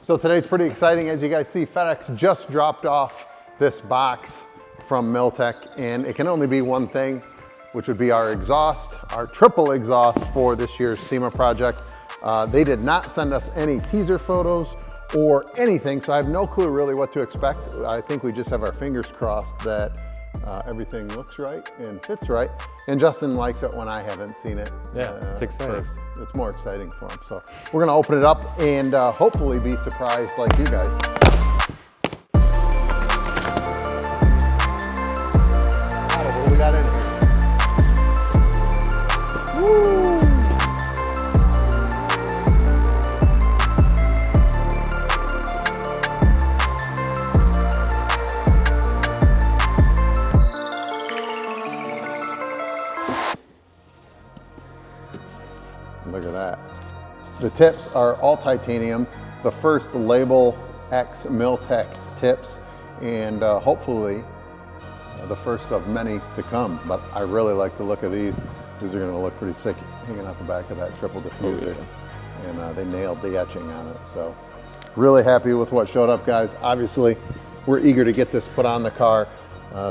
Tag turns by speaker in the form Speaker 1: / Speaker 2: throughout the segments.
Speaker 1: So today's pretty exciting. As you guys see, FedEx just dropped off this box from Milltek, and it can only be one thing, which would be our exhaust, our triple exhaust for this year's SEMA project. They did not send us any teaser photos or anything, so I have no clue really what to expect. I think we just have our fingers crossed that everything looks right and fits right. And Justin likes it when I haven't seen it.
Speaker 2: Yeah, it's exciting.
Speaker 1: It's more exciting for him. So we're gonna open it up and hopefully be surprised like you guys. What do we got in here? Woo! Look at that. The tips are all titanium, the first Label X Milltek tips, and hopefully the first of many to come. But I really like the look of these. These are gonna look pretty sick hanging out the back of that triple diffuser. Oh, yeah. And they nailed the etching on it. So really happy with what showed up, guys. Obviously, we're eager to get this put on the car.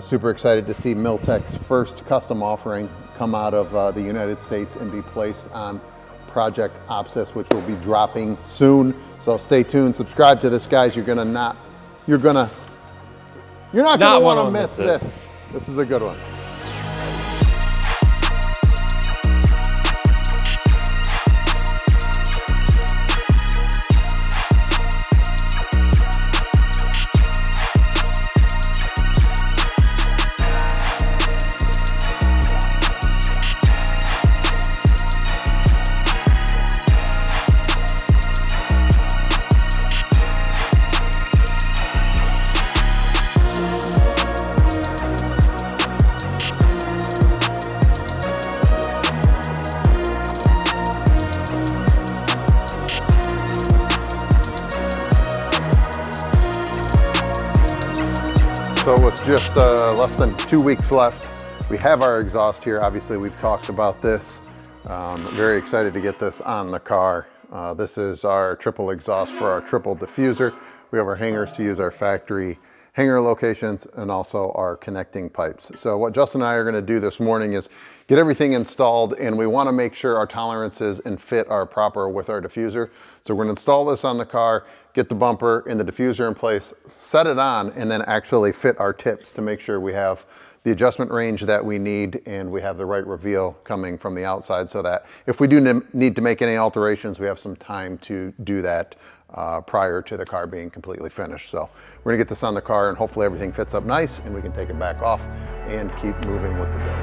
Speaker 1: Super excited to see Milltek's first custom offering come out of the United States and be placed on Project Opsis, which will be dropping soon. So stay tuned, subscribe to this, guys. You're not gonna want to miss this. This is a good one. So with just less than 2 weeks left, we have our exhaust here. Obviously, we've talked about this. Very excited to get this on the car. This is our triple exhaust for our triple diffuser. We have our hangers to use our factory hanger locations and also our connecting pipes. So what Justin and I are gonna do this morning is get everything installed, and we wanna make sure our tolerances and fit are proper with our diffuser. So we're gonna install this on the car, get the bumper and the diffuser in place, set it on, and then actually fit our tips to make sure we have the adjustment range that we need and we have the right reveal coming from the outside, so that if we do need to make any alterations, we have some time to do that prior to the car being completely finished. So we're gonna get this on the car and hopefully everything fits up nice and we can take it back off and keep moving with the build.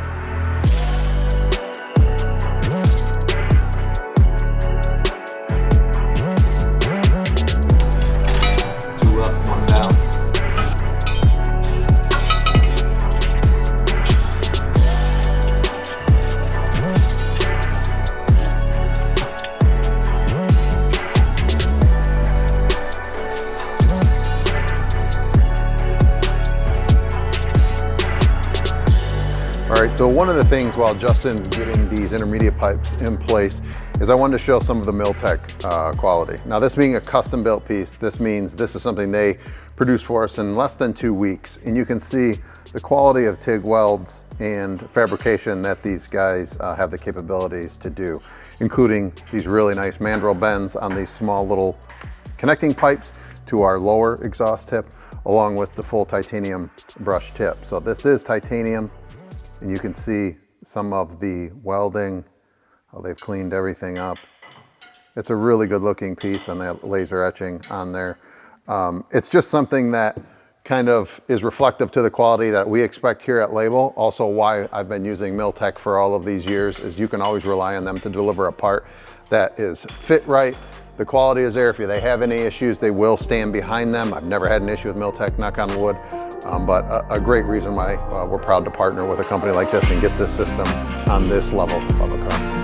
Speaker 1: All right, so one of the things while Justin's getting these intermediate pipes in place is I wanted to show some of the Milltek quality. Now, this being a custom built piece, this means this is something they produced for us in less than 2 weeks. And you can see the quality of TIG welds and fabrication that these guys have the capabilities to do, including these really nice mandrel bends on these small little connecting pipes to our lower exhaust tip, along with the full titanium brush tip. So this is titanium. And you can see some of the welding, how they've cleaned everything up. It's a really good looking piece, and that laser etching on there. It's just something that kind of is reflective to the quality that we expect here at Label. Also why I've been using Milltek for all of these years is you can always rely on them to deliver a part that is fit right. The quality is there. If they have any issues, they will stand behind them. I've never had an issue with Milltek, knock on wood, but a great reason why we're proud to partner with a company like this and get this system on this level of a car.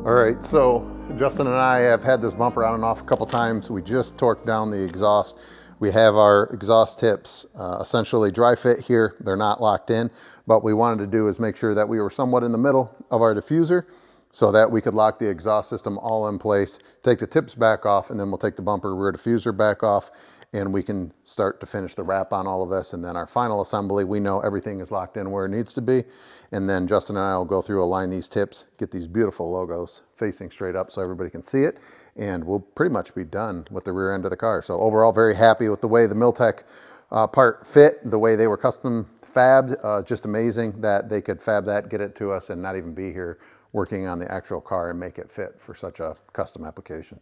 Speaker 1: All right, so Justin and I have had this bumper on and off a couple times. We just torqued down the exhaust. We have our exhaust tips essentially dry fit here. They're not locked in, but what we wanted to do is make sure that we were somewhat in the middle of our diffuser so that we could lock the exhaust system all in place, take the tips back off, and then we'll take the bumper rear diffuser back off, and we can start to finish the wrap on all of this. And then our final assembly, we know everything is locked in where it needs to be. And then Justin and I will go through, align these tips, get these beautiful logos facing straight up so everybody can see it. And we'll pretty much be done with the rear end of the car. So overall, very happy with the way the Milltek part fit, the way they were custom fabbed. Just amazing that they could fab that, get it to us, and not even be here working on the actual car and make it fit for such a custom application.